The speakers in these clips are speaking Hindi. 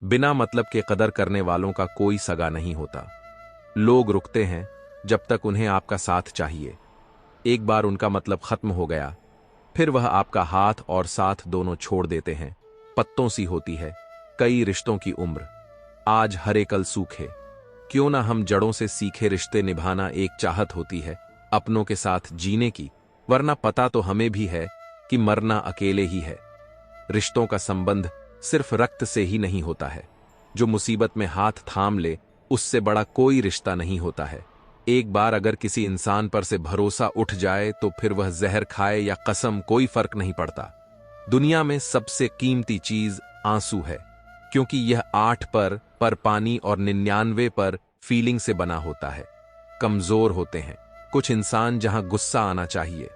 बिना मतलब के कदर करने वालों का कोई सगा नहीं होता। लोग रुकते हैं जब तक उन्हें आपका साथ चाहिए। एक बार उनका मतलब खत्म हो गया, फिर वह आपका हाथ और साथ दोनों छोड़ देते हैं। पत्तों सी होती है कई रिश्तों की उम्र, आज हरे कल सूखे। क्यों ना हम जड़ों से सीखे रिश्ते निभाना। एक चाहत होती है अपनों के साथ जीने की, वरना पता तो हमें भी है कि मरना अकेले ही है। रिश्तों का संबंध सिर्फ रक्त से ही नहीं होता है। जो मुसीबत में हाथ थाम ले, उससे बड़ा कोई रिश्ता नहीं होता है। एक बार अगर किसी इंसान पर से भरोसा उठ जाए तो फिर वह जहर खाए या कसम, कोई फर्क नहीं पड़ता। दुनिया में सबसे कीमती चीज आंसू है, क्योंकि यह 8 पर पानी और 99 पर फीलिंग से बना होता है। कमजोर होते हैं कुछ इंसान, जहां गुस्सा आना चाहिए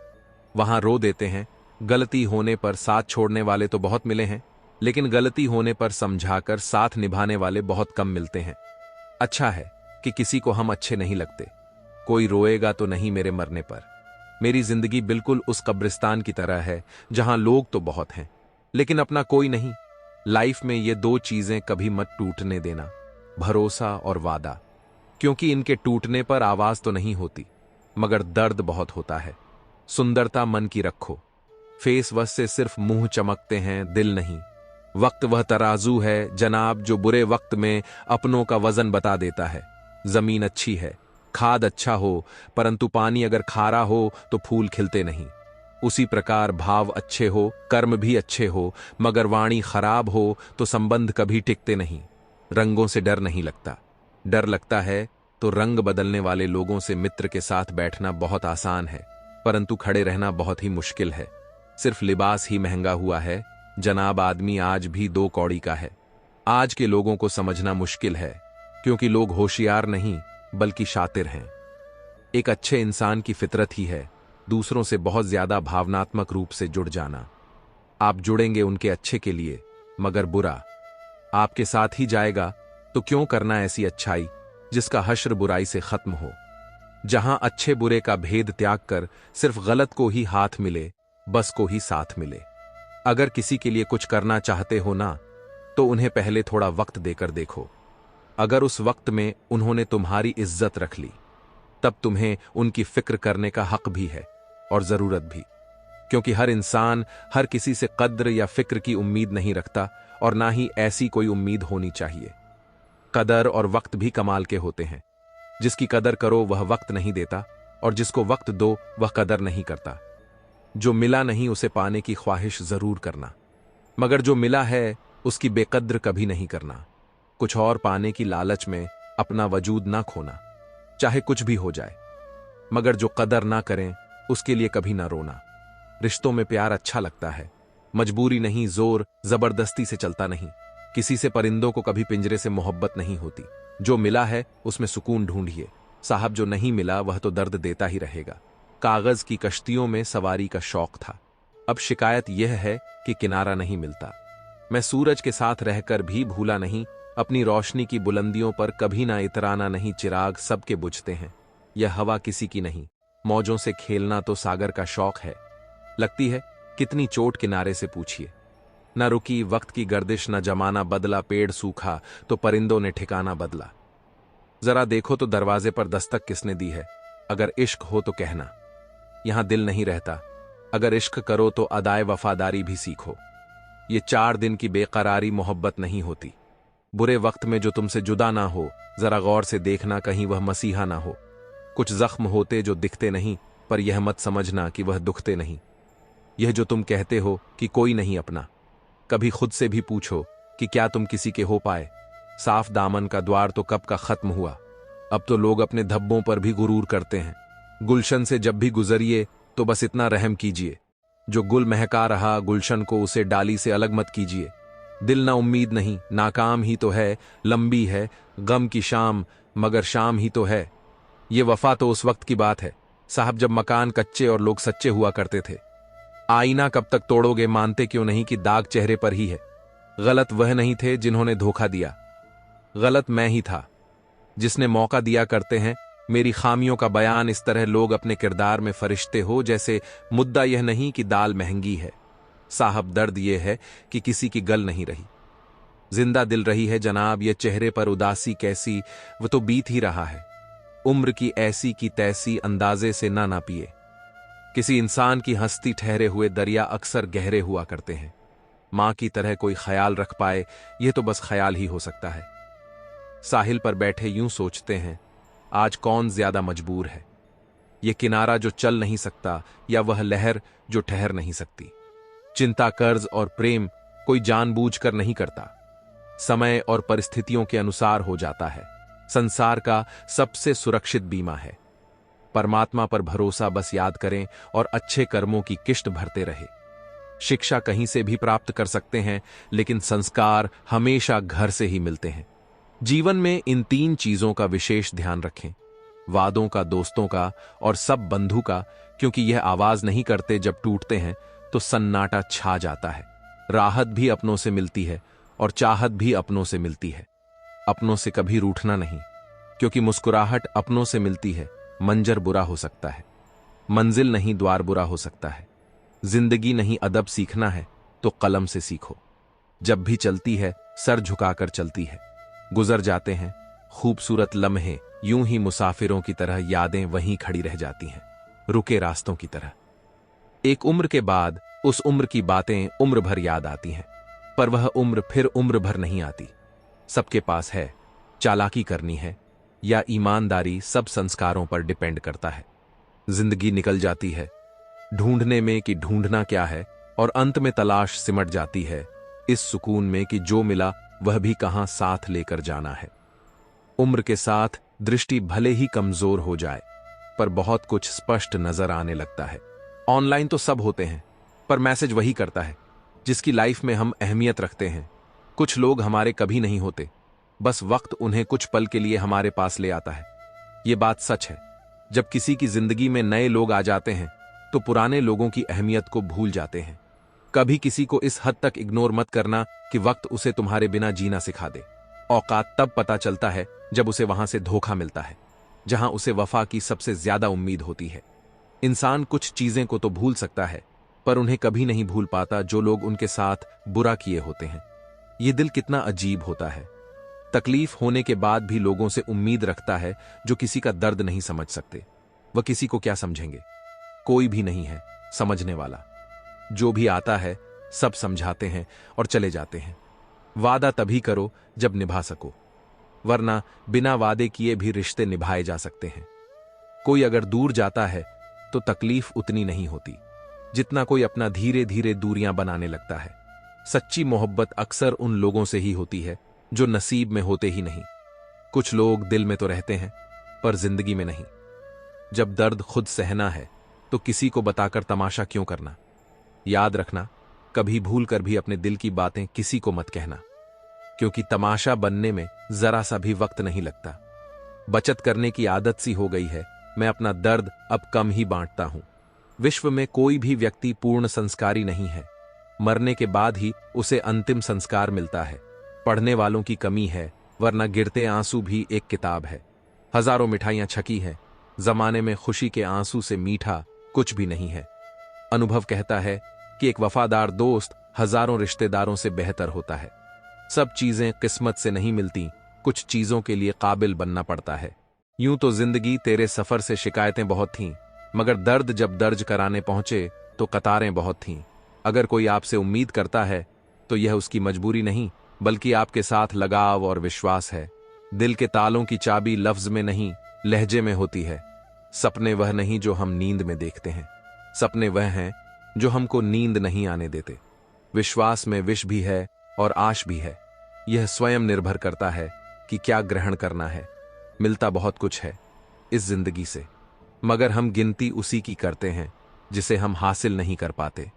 वहां रो देते हैं। गलती होने पर साथ छोड़ने वाले तो बहुत मिले हैं, लेकिन गलती होने पर समझाकर साथ निभाने वाले बहुत कम मिलते हैं। अच्छा है कि किसी को हम अच्छे नहीं लगते। कोई रोएगा तो नहीं मेरे मरने पर। मेरी जिंदगी बिल्कुल उस कब्रिस्तान की तरह है जहां लोग तो बहुत हैं, लेकिन अपना कोई नहीं। लाइफ में ये 2 चीजें कभी मत टूटने देना, भरोसा और वादा। क्योंकि इनके टूटने पर आवाज तो नहीं होती, मगर दर्द बहुत होता है। सुंदरता मन की रखो, फेस वश से सिर्फ मुंह चमकते हैं, दिल नहीं। वक्त वह तराजू है जनाब जो बुरे वक्त में अपनों का वजन बता देता है। जमीन अच्छी है, खाद अच्छा हो, परंतु पानी अगर खारा हो तो फूल खिलते नहीं। उसी प्रकार भाव अच्छे हो, कर्म भी अच्छे हो, मगर वाणी खराब हो तो संबंध कभी टिकते नहीं। रंगों से डर नहीं लगता, डर लगता है तो रंग बदलने वाले लोगों से। मित्र के साथ बैठना बहुत आसान है, परंतु खड़े रहना बहुत ही मुश्किल है। सिर्फ लिबास ही महंगा हुआ है जनाब, आदमी आज भी 2 कौड़ी का है। आज के लोगों को समझना मुश्किल है, क्योंकि लोग होशियार नहीं बल्कि शातिर हैं। एक अच्छे इंसान की फितरत ही है दूसरों से बहुत ज्यादा भावनात्मक रूप से जुड़ जाना। आप जुड़ेंगे उनके अच्छे के लिए, मगर बुरा आपके साथ ही जाएगा, तो क्यों करना ऐसी अच्छाई जिसका हश्र बुराई से खत्म हो। जहां अच्छे बुरे का भेद त्याग कर सिर्फ गलत को ही हाथ मिले, बस को ही साथ मिले। अगर किसी के लिए कुछ करना चाहते हो ना, तो उन्हें पहले थोड़ा वक्त देकर देखो। अगर उस वक्त में उन्होंने तुम्हारी इज्जत रख ली, तब तुम्हें उनकी फिक्र करने का हक भी है और जरूरत भी। क्योंकि हर इंसान हर किसी से कद्र या फिक्र की उम्मीद नहीं रखता, और ना ही ऐसी कोई उम्मीद होनी चाहिए। कदर और वक्त भी कमाल के होते हैं। जिसकी कदर करो वह वक्त नहीं देता, और जिसको वक्त दो वह कदर नहीं करता। जो मिला नहीं उसे पाने की ख्वाहिश जरूर करना, मगर जो मिला है उसकी बेकद्र कभी नहीं करना। कुछ और पाने की लालच में अपना वजूद ना खोना, चाहे कुछ भी हो जाए। मगर जो कदर ना करें उसके लिए कभी ना रोना। रिश्तों में प्यार अच्छा लगता है, मजबूरी नहीं, जोर जबरदस्ती से चलता नहीं। किसी से परिंदों को कभी पिंजरे से मोहब्बत नहीं होती। जो मिला है उसमें सुकून ढूंढिए साहब, जो नहीं मिला वह तो दर्द देता ही रहेगा। कागज की कश्तियों में सवारी का शौक था, अब शिकायत यह है कि किनारा नहीं मिलता। मैं सूरज के साथ रहकर भी भूला नहीं, अपनी रोशनी की बुलंदियों पर कभी ना इतराना नहीं। चिराग सबके बुझते हैं, यह हवा किसी की नहीं। मौजों से खेलना तो सागर का शौक है। लगती है कितनी चोट किनारे से पूछिए। न रुकी वक्त की गर्दिश, न जमाना बदला। पेड़ सूखा तो परिंदों ने ठिकाना बदला। जरा देखो तो दरवाजे पर दस्तक किसने दी है। अगर इश्क हो तो कहना, यहां दिल नहीं रहता। अगर इश्क करो तो अदाए वफादारी भी सीखो। ये 4 दिन की बेकरारी मोहब्बत नहीं होती। बुरे वक्त में जो तुमसे जुदा ना हो, जरा गौर से देखना कहीं वह मसीहा ना हो। कुछ जख्म होते जो दिखते नहीं, पर यह मत समझना कि वह दुखते नहीं। यह जो तुम कहते हो कि कोई नहीं अपना, कभी खुद से भी पूछो कि क्या तुम किसी के हो पाए। साफ दामन का द्वार तो कब का खत्म हुआ। अब तो लोग अपने धब्बों पर भी गुरूर करते हैं। गुलशन से जब भी गुजरिए तो बस इतना रहम कीजिए, जो गुल महका रहा गुलशन को उसे डाली से अलग मत कीजिए। दिल ना उम्मीद नहीं, नाकाम ही तो है। लंबी है गम की शाम, मगर शाम ही तो है। ये वफा तो उस वक्त की बात है साहब, जब मकान कच्चे और लोग सच्चे हुआ करते थे। आईना कब तक तोड़ोगे, मानते क्यों नहीं कि दाग चेहरे पर ही है। गलत वह नहीं थे जिन्होंने धोखा दिया, गलत मैं ही था जिसने मौका दिया। करते हैं मेरी खामियों का बयान इस तरह लोग अपने किरदार में फरिश्ते हो जैसे। मुद्दा यह नहीं कि दाल महंगी है साहब, दर्द यह है कि किसी की गल नहीं रही। जिंदा दिल रही है जनाब, ये चेहरे पर उदासी कैसी, वो तो बीत ही रहा है। उम्र की ऐसी की तैसी अंदाजे से ना नापिए। किसी इंसान की हस्ती ठहरे हुए दरिया अक्सर गहरे हुआ करते हैं। मां की तरह कोई ख्याल रख पाए, यह तो बस ख्याल ही हो सकता है। साहिल पर बैठे यूं सोचते हैं, आज कौन ज्यादा मजबूर है, ये किनारा जो चल नहीं सकता या वह लहर जो ठहर नहीं सकती। चिंता, कर्ज और प्रेम कोई जानबूझकर नहीं करता, समय और परिस्थितियों के अनुसार हो जाता है। संसार का सबसे सुरक्षित बीमा है। परमात्मा पर भरोसा बस याद करें और अच्छे कर्मों की किश्त भरते रहे। शिक्षा कहीं से भी प्राप्त कर सकते हैं, लेकिन संस्कार हमेशा घर से ही मिलते हैं। जीवन में इन 3 चीजों का विशेष ध्यान रखें, वादों का, दोस्तों का और सब बंधु का, क्योंकि यह आवाज नहीं करते। जब टूटते हैं तो सन्नाटा छा जाता है। राहत भी अपनों से मिलती है और चाहत भी अपनों से मिलती है। अपनों से कभी रूठना नहीं, क्योंकि मुस्कुराहट अपनों से मिलती है। मंजर बुरा हो सकता है, मंजिल नहीं द्वार बुरा हो सकता है। जिंदगी नहीं अदब सीखना है तो कलम से सीखो। जब भी चलती है सर झुकाकर चलती है। गुजर जाते हैं खूबसूरत लम्हे, यूं ही मुसाफिरों की तरह यादें वहीं खड़ी रह जाती हैं, रुके रास्तों की तरह। एक उम्र के बाद उस उम्र की बातें उम्र भर याद आती हैं, पर वह उम्र फिर उम्र भर नहीं आती। सबके पास है, चालाकी करनी है या ईमानदारी सब संस्कारों पर डिपेंड करता है। जिंदगी निकल जाती है ढूंढने में कि ढूंढना क्या है, और अंत में तलाश सिमट जाती है इस सुकून में कि जो मिला वह भी कहां साथ लेकर जाना है। उम्र के साथ दृष्टि भले ही कमजोर हो जाए, पर बहुत कुछ स्पष्ट नजर आने लगता है। ऑनलाइन तो सब होते हैं, पर मैसेज वही करता है जिसकी लाइफ में हम अहमियत रखते हैं। कुछ लोग हमारे कभी नहीं होते, बस वक्त उन्हें कुछ पल के लिए हमारे पास ले आता है। ये बात सच है। जब किसी की जिंदगी में नए लोग आ जाते हैं तो पुराने लोगों की अहमियत को भूल जाते हैं। कभी किसी को इस हद तक इग्नोर मत करना कि वक्त उसे तुम्हारे बिना जीना सिखा दे। औकात तब पता चलता है जब उसे वहां से धोखा मिलता है जहां उसे वफा की सबसे ज्यादा उम्मीद होती है। इंसान कुछ चीजें को तो भूल सकता है, पर उन्हें कभी नहीं भूल पाता जो लोग उनके साथ बुरा किए होते हैं। ये दिल कितना अजीब होता है। तकलीफ होने के बाद भी लोगों से उम्मीद रखता है जो किसी का दर्द नहीं समझ सकते। वह किसी को क्या समझेंगे? कोई भी नहीं है समझने वाला। जो भी आता है सब समझाते हैं और चले जाते हैं। वादा तभी करो जब निभा सको, वरना बिना वादे किए भी रिश्ते निभाए जा सकते हैं। कोई अगर दूर जाता है तो तकलीफ उतनी नहीं होती जितना कोई अपना धीरे धीरे दूरियां बनाने लगता है। सच्ची मोहब्बत अक्सर उन लोगों से ही होती है जो नसीब में होते ही नहीं। कुछ लोग दिल में तो रहते हैं पर जिंदगी में नहीं। जब दर्द खुद सहना है तो किसी को बताकर तमाशा क्यों करना? याद रखना, कभी भूल कर भी अपने दिल की बातें किसी को मत कहना, क्योंकि तमाशा बनने में जरा सा भी वक्त नहीं लगता। बचत करने की आदत सी हो गई है। मैं अपना दर्द अब कम ही बांटता हूं। विश्व में कोई भी व्यक्ति पूर्ण संस्कारी नहीं है। मरने के बाद ही उसे अंतिम संस्कार मिलता है। पढ़ने वालों की कमी है, वरना गिरते आंसू भी एक किताब है। हजारों मिठाइयां छकी हैं, जमाने में खुशी के आंसू से मीठा कुछ भी नहीं है। अनुभव कहता है कि एक वफादार दोस्त हजारों रिश्तेदारों से बेहतर होता है। सब चीजें किस्मत से नहीं मिलती, कुछ चीजों के लिए काबिल बनना पड़ता है। यूं तो जिंदगी तेरे सफर से शिकायतें बहुत थीं, मगर दर्द जब दर्ज कराने पहुंचे तो कतारें बहुत थीं। अगर कोई आपसे उम्मीद करता है तो यह उसकी मजबूरी नहीं, बल्कि आपके साथ लगाव और विश्वास है। दिल के तालों की चाबी लफ्ज में नहीं, लहजे में होती है। सपने वह नहीं जो हम नींद में देखते हैं, सपने वह हैं जो हमको नींद नहीं आने देते। विश्वास में विष भी है और आश भी है। यह स्वयं निर्भर करता है कि क्या ग्रहण करना है। मिलता बहुत कुछ है इस जिंदगी से, मगर हम गिनती उसी की करते हैं जिसे हम हासिल नहीं कर पाते।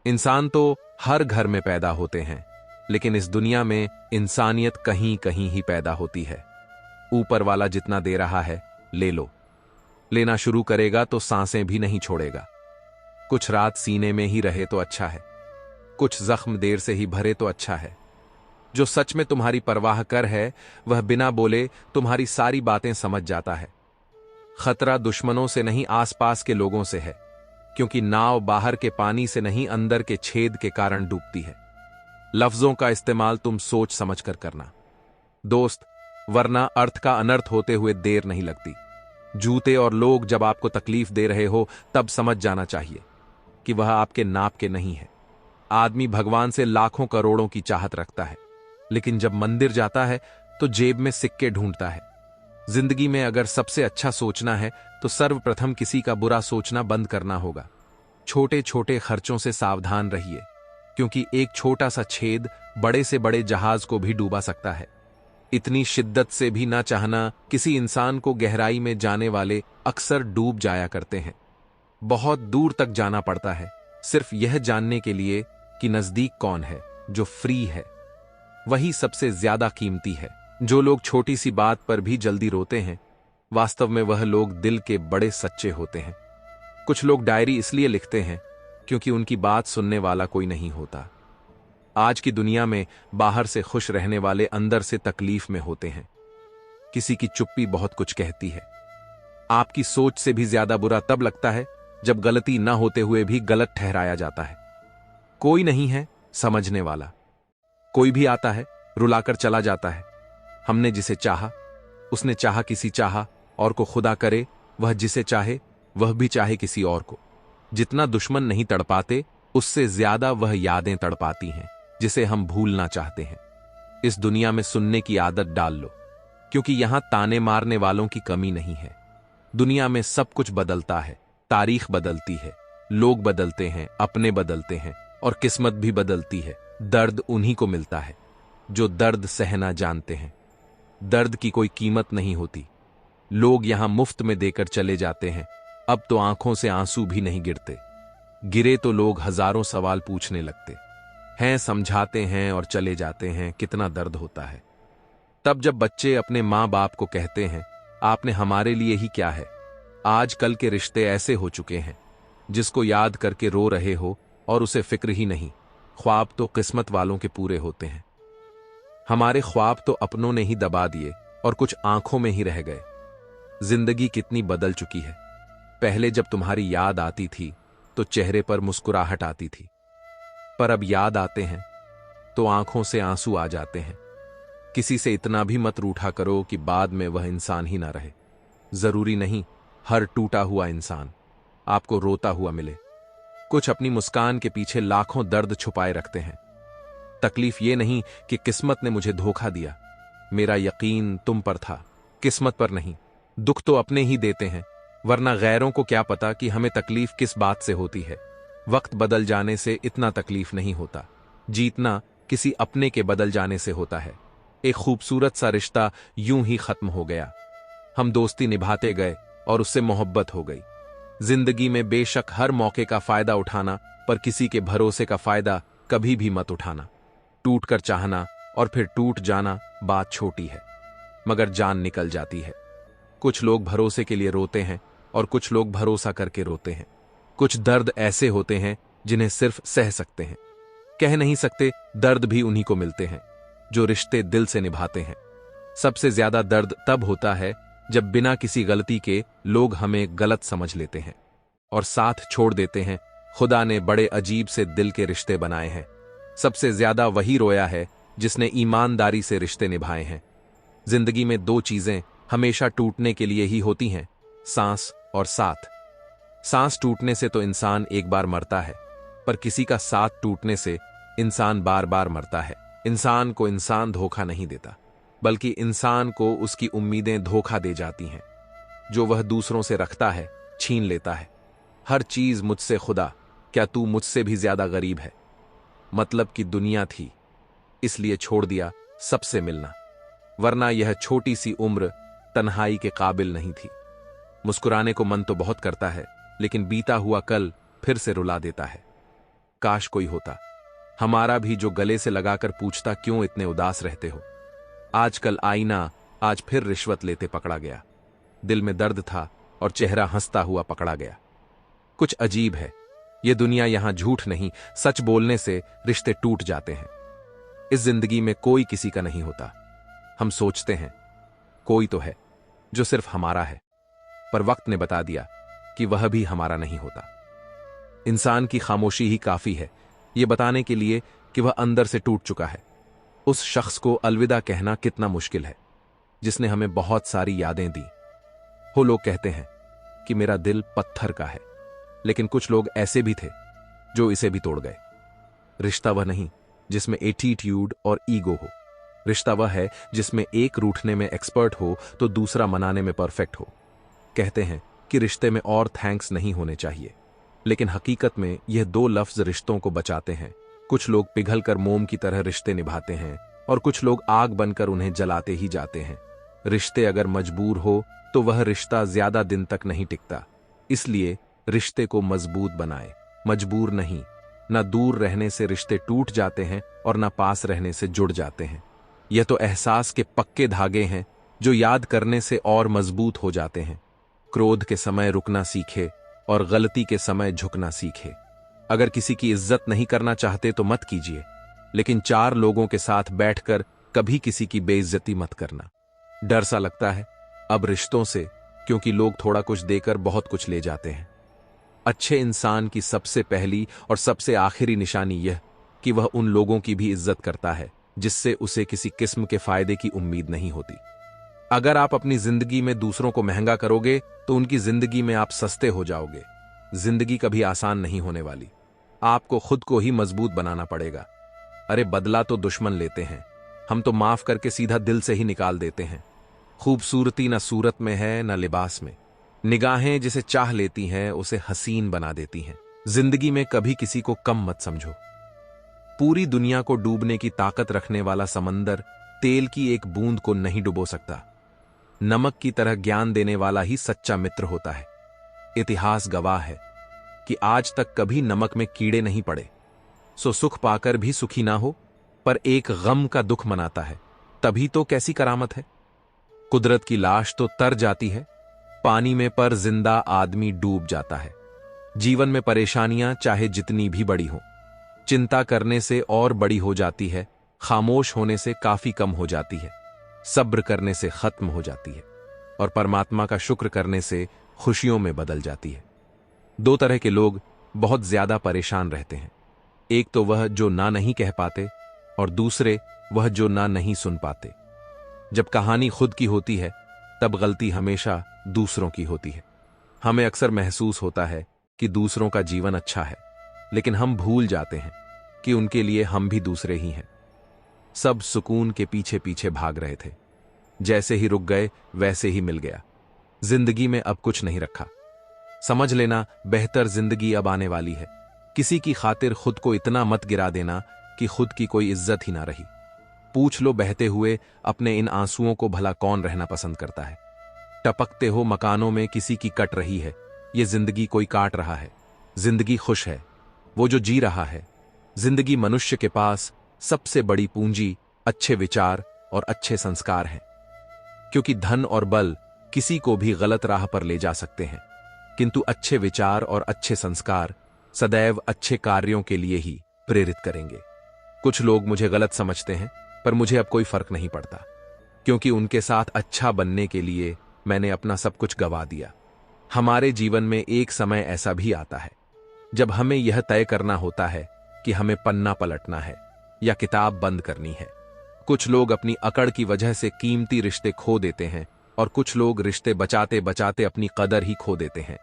इंसान तो हर घर में पैदा होते हैं, लेकिन इस दुनिया में इंसानियत कहीं कहीं ही पैदा होती है। ऊपर वाला जितना दे रहा है ले लो। लेना शुरू करेगा तो सांसें भी नहीं छोड़ेगा। कुछ रात सीने में ही रहे तो अच्छा है, कुछ जख्म देर से ही भरे तो अच्छा है। जो सच में तुम्हारी परवाह कर है वह बिना बोले तुम्हारी सारी बातें समझ जाता है। खतरा दुश्मनों से नहीं, आसपास के लोगों से है, क्योंकि नाव बाहर के पानी से नहीं, अंदर के छेद के कारण डूबती है। लफ्जों का इस्तेमाल तुम सोच समझ कर करना दोस्त, वरना अर्थ का अनर्थ होते हुए देर नहीं लगती। जूते और लोग जब आपको तकलीफ दे रहे हो तब समझ जाना चाहिए कि वह आपके नाप के नहीं है। आदमी भगवान से लाखों करोड़ों की चाहत रखता है, लेकिन जब मंदिर जाता है तो जेब में सिक्के ढूंढता है। जिंदगी में अगर सबसे अच्छा सोचना है तो सर्वप्रथम किसी का बुरा सोचना बंद करना होगा। छोटे छोटे खर्चों से सावधान रहिए, क्योंकि एक छोटा सा छेद बड़े से बड़े जहाज को भी डूबा सकता है। इतनी शिद्दत से भी ना चाहना किसी इंसान को गहराई में जाने वाले अक्सर डूब जाया करते हैं। बहुत दूर तक जाना पड़ता है सिर्फ यह जानने के लिए कि नजदीक कौन है जो फ्री है। वही सबसे ज्यादा कीमती है। जो लोग छोटी सी बात पर भी जल्दी रोते हैं, वास्तव में वह लोग दिल के बड़े सच्चे होते हैं। कुछ लोग डायरी इसलिए लिखते हैं क्योंकि उनकी बात सुनने वाला कोई नहीं होता। आज की दुनिया में बाहर से खुश रहने वाले अंदर से तकलीफ में होते हैं। किसी की चुप्पी बहुत कुछ कहती है। आपकी सोच से भी ज्यादा बुरा तब लगता है जब गलती ना होते हुए भी गलत ठहराया जाता है। कोई नहीं है समझने वाला। कोई भी आता है रुलाकर चला जाता है। हमने जिसे चाहा, उसने चाहा किसी चाहा और को खुदा करे, वह जिसे चाहे वह भी चाहे किसी और को। जितना दुश्मन नहीं तड़पाते, उससे ज्यादा वह यादें तड़पाती हैं जिसे हम भूलना चाहते हैं। इस दुनिया में सुनने की आदत डाल लो, क्योंकि यहां ताने मारने वालों की कमी नहीं है। दुनिया में सब कुछ बदलता है, तारीख बदलती है, लोग बदलते हैं, अपने बदलते हैं और किस्मत भी बदलती है। दर्द उन्हीं को मिलता है जो दर्द सहना जानते हैं। दर्द की कोई कीमत नहीं होती। लोग यहां मुफ्त में देकर चले जाते हैं। अब तो आंखों से आंसू भी नहीं गिरते। गिरे तो लोग हजारों सवाल पूछने लगते हैं, समझाते हैं और चले जाते हैं। कितना दर्द होता है तब जब बच्चे अपने माँ बाप को कहते हैं, आपने हमारे लिए ही क्या है। आजकल के रिश्ते ऐसे हो चुके हैं, जिसको याद करके रो रहे हो और उसे फिक्र ही नहीं। ख्वाब तो किस्मत वालों के पूरे होते हैं। हमारे ख्वाब तो अपनों ने ही दबा दिए और कुछ आंखों में ही रह गए। जिंदगी कितनी बदल चुकी है। पहले जब तुम्हारी याद आती थी तो चेहरे पर मुस्कुराहट आती थी, पर अब याद आते हैं तो आंखों से आंसू आ जाते हैं। किसी से इतना भी मत रूठा करो कि बाद में वह इंसान ही ना रहे। जरूरी नहीं हर टूटा हुआ इंसान आपको रोता हुआ मिले। कुछ अपनी मुस्कान के पीछे लाखों दर्द छुपाए रखते हैं। तकलीफ ये नहीं कि किस्मत ने मुझे धोखा दिया, मेरा यकीन तुम पर था, किस्मत पर नहीं। दुख तो अपने ही देते हैं, वरना गैरों को क्या पता कि हमें तकलीफ किस बात से होती है। वक्त बदल जाने से इतना तकलीफ नहीं होता, जीतना किसी अपने के बदल जाने से होता है। एक खूबसूरत सा रिश्ता यूं ही खत्म हो गया। हम दोस्ती निभाते गए और उससे मोहब्बत हो गई। जिंदगी में बेशक हर मौके का फायदा उठाना, पर किसी के भरोसे का फायदा कभी भी मत उठाना। टूट कर चाहना और फिर टूट जाना बात छोटी है, मगर जान निकल जाती है। कुछ लोग भरोसे के लिए रोते हैं और कुछ लोग भरोसा करके रोते हैं। कुछ दर्द ऐसे होते हैं जिन्हें सिर्फ सह सकते हैं, कह नहीं सकते। दर्द भी उन्हीं को मिलते हैं जो रिश्ते दिल से निभाते हैं। सबसे ज्यादा दर्द तब होता है जब बिना किसी गलती के लोग हमें गलत समझ लेते हैं और साथ छोड़ देते हैं। खुदा ने बड़े अजीब से दिल के रिश्ते बनाए हैं। सबसे ज्यादा वही रोया है जिसने ईमानदारी से रिश्ते निभाए हैं। जिंदगी में दो चीजें हमेशा टूटने के लिए ही होती हैं, सांस और साथ। सांस टूटने से तो इंसान एक बार मरता है, पर किसी का साथ टूटने से इंसान बार बार मरता है। इंसान को इंसान धोखा नहीं देता, बल्कि इंसान को उसकी उम्मीदें धोखा दे जाती हैं। जो वह दूसरों से रखता है छीन लेता है। हर चीज मुझसे खुदा, क्या तू मुझसे भी ज्यादा गरीब है। मतलब की दुनिया थी, इसलिए छोड़ दिया सबसे मिलना, वरना यह छोटी सी उम्र तन्हाई के काबिल नहीं थी। मुस्कुराने को मन तो बहुत करता है, लेकिन बीता हुआ कल फिर से रुला देता है। काश कोई होता हमारा भी जो गले से लगाकर पूछता, क्यों इतने उदास रहते हो। आजकल आईना आज फिर रिश्वत लेते पकड़ा गया। दिल में दर्द था और चेहरा हंसता हुआ पकड़ा गया। कुछ अजीब है ये दुनिया, यहां झूठ नहीं सच बोलने से रिश्ते टूट जाते हैं। इस जिंदगी में कोई किसी का नहीं होता। हम सोचते हैं कोई तो है जो सिर्फ हमारा है, पर वक्त ने बता दिया कि वह भी हमारा नहीं होता। इंसान की खामोशी ही काफी है ये बताने के लिए कि वह अंदर से टूट चुका है। उस शख्स को अलविदा कहना कितना मुश्किल है, जिसने हमें बहुत सारी यादें दी हो। लोग कहते हैं कि मेरा दिल पत्थर का है, लेकिन कुछ लोग ऐसे भी थे जो इसे भी तोड़ गए। रिश्ता वह नहीं जिसमें एटीट्यूड और ईगो हो। रिश्ता वह है जिसमें एक रूठने में एक्सपर्ट हो तो दूसरा मनाने में परफेक्ट हो। कहते हैं कि रिश्ते में और थैंक्स नहीं होने चाहिए, लेकिन हकीकत में यह दो लफ्ज रिश्तों को बचाते हैं। कुछ लोग पिघलकर मोम की तरह रिश्ते निभाते हैं और कुछ लोग आग बनकर उन्हें जलाते ही जाते हैं। रिश्ते अगर मजबूर हो तो वह रिश्ता ज्यादा दिन तक नहीं टिकता। इसलिए रिश्ते को मजबूत बनाए, मजबूर नहीं। न दूर रहने से रिश्ते टूट जाते हैं और न पास रहने से जुड़ जाते हैं। यह तो एहसास के पक्के धागे हैं जो याद करने से और मजबूत हो जाते हैं। क्रोध के समय रुकना सीखे और गलती के समय झुकना सीखे। अगर किसी की इज्जत नहीं करना चाहते तो मत कीजिए, लेकिन चार लोगों के साथ बैठकर कभी किसी की बेइज्जती मत करना। डर सा लगता है अब रिश्तों से, क्योंकि लोग थोड़ा कुछ देकर बहुत कुछ ले जाते हैं। अच्छे इंसान की सबसे पहली और सबसे आखिरी निशानी यह कि वह उन लोगों की भी इज्जत करता है जिससे उसे किसी किस्म के फायदे की उम्मीद नहीं होती। अगर आप अपनी जिंदगी में दूसरों को महंगा करोगे तो उनकी जिंदगी में आप सस्ते हो जाओगे। जिंदगी कभी आसान नहीं होने वाली, आपको खुद को ही मजबूत बनाना पड़ेगा। अरे बदला तो दुश्मन लेते हैं, हम तो माफ करके सीधा दिल से ही निकाल देते हैं। खूबसूरती न सूरत में है न लिबास में, निगाहें जिसे चाह लेती हैं उसे हसीन बना देती हैं। जिंदगी में कभी किसी को कम मत समझो। पूरी दुनिया को डूबने की ताकत रखने वाला समंदर तेल की एक बूंद को नहीं डुबो सकता। नमक की तरह ज्ञान देने वाला ही सच्चा मित्र होता है। इतिहास गवाह है कि आज तक कभी नमक में कीड़े नहीं पड़े। सो सुख पाकर भी सुखी ना हो, पर एक गम का दुख मनाता है, तभी तो कैसी करामत है। कुदरत की लाश तो तर जाती है पानी में, पर जिंदा आदमी डूब जाता है। जीवन में परेशानियां चाहे जितनी भी बड़ी हो, चिंता करने से और बड़ी हो जाती है, खामोश होने से काफी कम हो जाती है, सब्र करने से खत्म हो जाती है और परमात्मा का शुक्र करने से खुशियों में बदल जाती है। दो तरह के लोग बहुत ज्यादा परेशान रहते हैं। एक तो वह जो ना नहीं कह पाते और दूसरे वह जो ना नहीं सुन पाते। जब कहानी खुद की होती है तब गलती हमेशा दूसरों की होती है। हमें अक्सर महसूस होता है कि दूसरों का जीवन अच्छा है, लेकिन हम भूल जाते हैं कि उनके लिए हम भी दूसरे ही हैं। सब सुकून के पीछे पीछे भाग रहे थे, जैसे ही रुक गए वैसे ही मिल गया। जिंदगी में अब कुछ नहीं रखा। समझ लेना बेहतर जिंदगी अब आने वाली है। किसी की खातिर खुद को इतना मत गिरा देना कि खुद की कोई इज्जत ही ना रही। पूछ लो बहते हुए अपने इन आंसुओं को, भला कौन रहना पसंद करता है। टपकते हो मकानों में किसी की कट रही है, ये जिंदगी कोई काट रहा है। जिंदगी खुश है वो जो जी रहा है। जिंदगी मनुष्य के पास सबसे बड़ी पूंजी अच्छे विचार और अच्छे संस्कार हैं, क्योंकि धन और बल किसी को भी गलत राह पर ले जा सकते हैं, किंतु अच्छे विचार और अच्छे संस्कार सदैव अच्छे कार्यों के लिए ही प्रेरित करेंगे। कुछ लोग मुझे गलत समझते हैं, पर मुझे अब कोई फर्क नहीं पड़ता, क्योंकि उनके साथ अच्छा बनने के लिए मैंने अपना सब कुछ गंवा दिया। हमारे जीवन में एक समय ऐसा भी आता है जब हमें यह तय करना होता है कि हमें पन्ना पलटना है या किताब बंद करनी है। कुछ लोग अपनी अकड़ की वजह से कीमती रिश्ते खो देते हैं और कुछ लोग रिश्ते बचाते बचाते अपनी कदर ही खो देते हैं।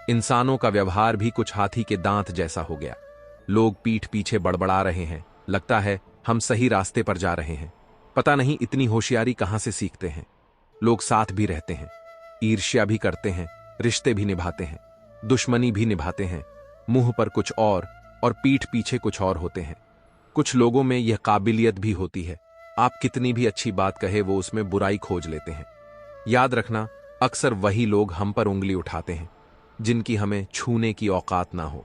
इंसानों का व्यवहार भी कुछ हाथी के दांत जैसा हो गया। लोग पीठ पीछे बड़बड़ा रहे हैं, लगता है हम सही रास्ते पर जा रहे हैं, पता नहीं इतनी होशियारी कहां से सीखते हैं। लोग साथ भी रहते हैं, ईर्ष्या भी करते हैं, रिश्ते भी निभाते हैं, दुश्मनी भी निभाते हैं, मुंह पर कुछ और पीठ पीछे कुछ और होते हैं। कुछ लोगों में यह काबिलियत भी होती है, आप कितनी भी अच्छी बात कहे वो उसमें बुराई खोज लेते हैं। याद रखना, अक्सर वही लोग हम पर उंगली उठाते हैं जिनकी हमें छूने की औकात ना हो।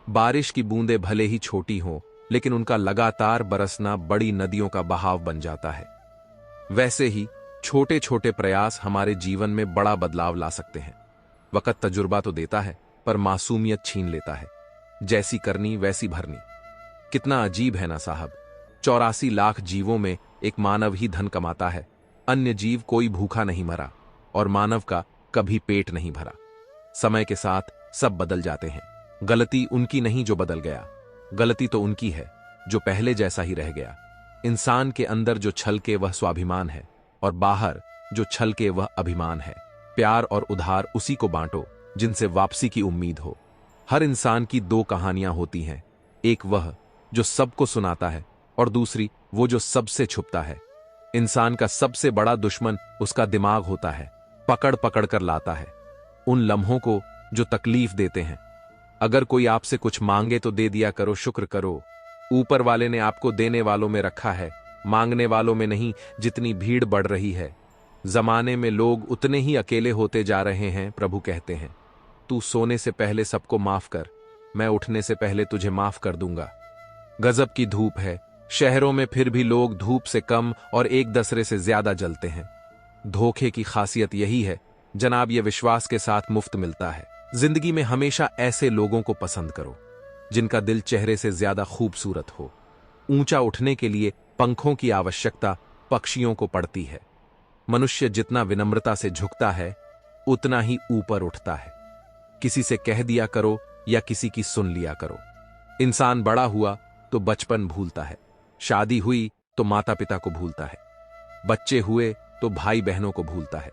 बारिश की बूंदें भले ही छोटी हों, लेकिन उनका लगातार बरसना बड़ी नदियों का बहाव बन जाता है। वैसे ही छोटे छोटे प्रयास हमारे जीवन में बड़ा बदलाव ला सकते हैं। वक्त तजुर्बा तो देता है, पर मासूमियत छीन लेता है। जैसी करनी वैसी भरनी। कितना अजीब है ना साहब, 84 लाख जीवों में एक मानव ही धन कमाता है। अन्य जीव कोई भूखा नहीं मरा और मानव का कभी पेट नहीं भरा। समय के साथ सब बदल जाते हैं। गलती उनकी नहीं जो बदल गया, गलती तो उनकी है जो पहले जैसा ही रह गया। इंसान के अंदर जो छलके वह स्वाभिमान है, और बाहर जो छलके वह अभिमान है। प्यार और उधार उसी को बांटो जिनसे वापसी की उम्मीद हो। हर इंसान की दो कहानियां होती हैं, एक वह जो सबको सुनाता है, और दूसरी वो जो सबसे छुपता है। इंसान का सबसे बड़ा दुश्मन उसका दिमाग होता है, पकड़ पकड़ कर लाता है उन लम्हों को जो तकलीफ देते हैं। अगर कोई आपसे कुछ मांगे तो दे दिया करो, शुक्र करो। ऊपर वाले ने आपको देने वालों में रखा है, मांगने वालों में नहीं। जितनी भीड़ बढ़ रही है जमाने में, लोग उतने ही अकेले होते जा रहे हैं। प्रभु कहते हैं, तू सोने से पहले सबको माफ कर, मैं उठने से पहले तुझे माफ कर दूंगा। गजब की धूप है शहरों में, फिर भी लोग धूप से कम और एक दूसरे से ज्यादा जलते हैं। धोखे की खासियत यही है जनाब, ये विश्वास के साथ मुफ्त मिलता है। जिंदगी में हमेशा ऐसे लोगों को पसंद करो जिनका दिल चेहरे से ज्यादा खूबसूरत हो। ऊंचा उठने के लिए पंखों की आवश्यकता पक्षियों को पड़ती है। मनुष्य जितना विनम्रता से झुकता है उतना ही ऊपर उठता है। किसी से कह दिया करो या किसी की सुन लिया करो। इंसान बड़ा हुआ तो बचपन भूलता है, शादी हुई तो माता पिता को भूलता है, बच्चे हुए तो भाई बहनों को भूलता है,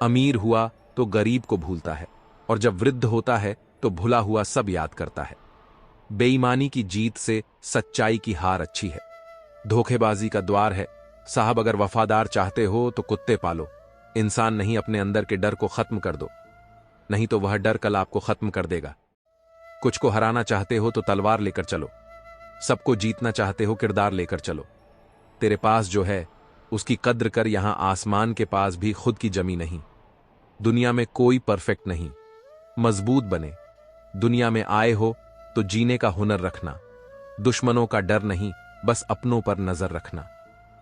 अमीर हुआ तो गरीब को भूलता है, और जब वृद्ध होता है तो भुला हुआ सब याद करता है। बेईमानी की जीत से सच्चाई की हार अच्छी है। धोखेबाजी का द्वार है साहब। अगर वफादार चाहते हो तो कुत्ते पालो, इंसान नहीं। अपने अंदर के डर को खत्म कर दो, नहीं तो वह डर कल आपको खत्म कर देगा। कुछ को हराना चाहते हो तो तलवार लेकर चलो, सबको जीतना चाहते हो किरदार लेकर चलो। तेरे पास जो है उसकी कद्र कर, यहां आसमान के पास भी खुद की जमी नहीं। दुनिया में कोई परफेक्ट नहीं, मजबूत बने। दुनिया में आए हो तो जीने का हुनर रखना। दुश्मनों का डर नहीं, बस अपनों पर नजर रखना।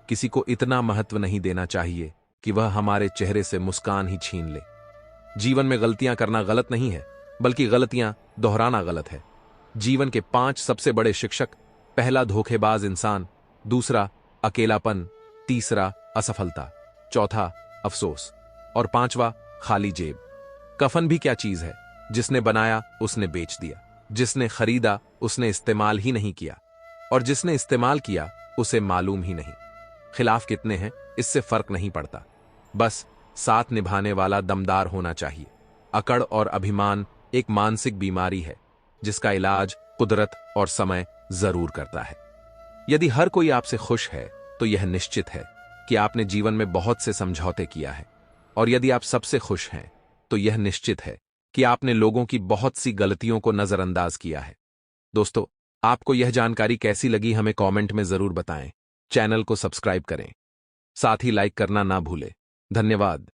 किसी को इतना महत्व नहीं देना चाहिए कि वह हमारे चेहरे से मुस्कान ही छीन ले। जीवन में गलतियां करना गलत नहीं है, बल्कि गलतियां दोहराना गलत है। जीवन के 5 सबसे बड़े शिक्षक: पहला, धोखेबाज इंसान; दूसरा, अकेलापन; तीसरा, असफलता; चौथा, अफसोस; और 5वां, खाली जेब। कफन भी क्या चीज है? जिसने बनाया उसने बेच दिया, जिसने खरीदा उसने इस्तेमाल ही नहीं किया, और जिसने इस्तेमाल किया उसे मालूम ही नहीं। खिलाफ कितने हैं इससे फर्क नहीं पड़ता, बस साथ निभाने वाला दमदार होना चाहिए। अकड़ और अभिमान एक मानसिक बीमारी है जिसका इलाज कुदरत और समय जरूर करता है। यदि हर कोई आपसे खुश है तो यह निश्चित है कि आपने जीवन में बहुत से समझौते किया है, और यदि आप सबसे खुश हैं तो यह निश्चित है कि आपने लोगों की बहुत सी गलतियों को नजरअंदाज किया है। दोस्तों, आपको यह जानकारी कैसी लगी हमें कमेंट में जरूर बताएं। चैनल को सब्सक्राइब करें, साथ ही लाइक करना ना भूलें। धन्यवाद।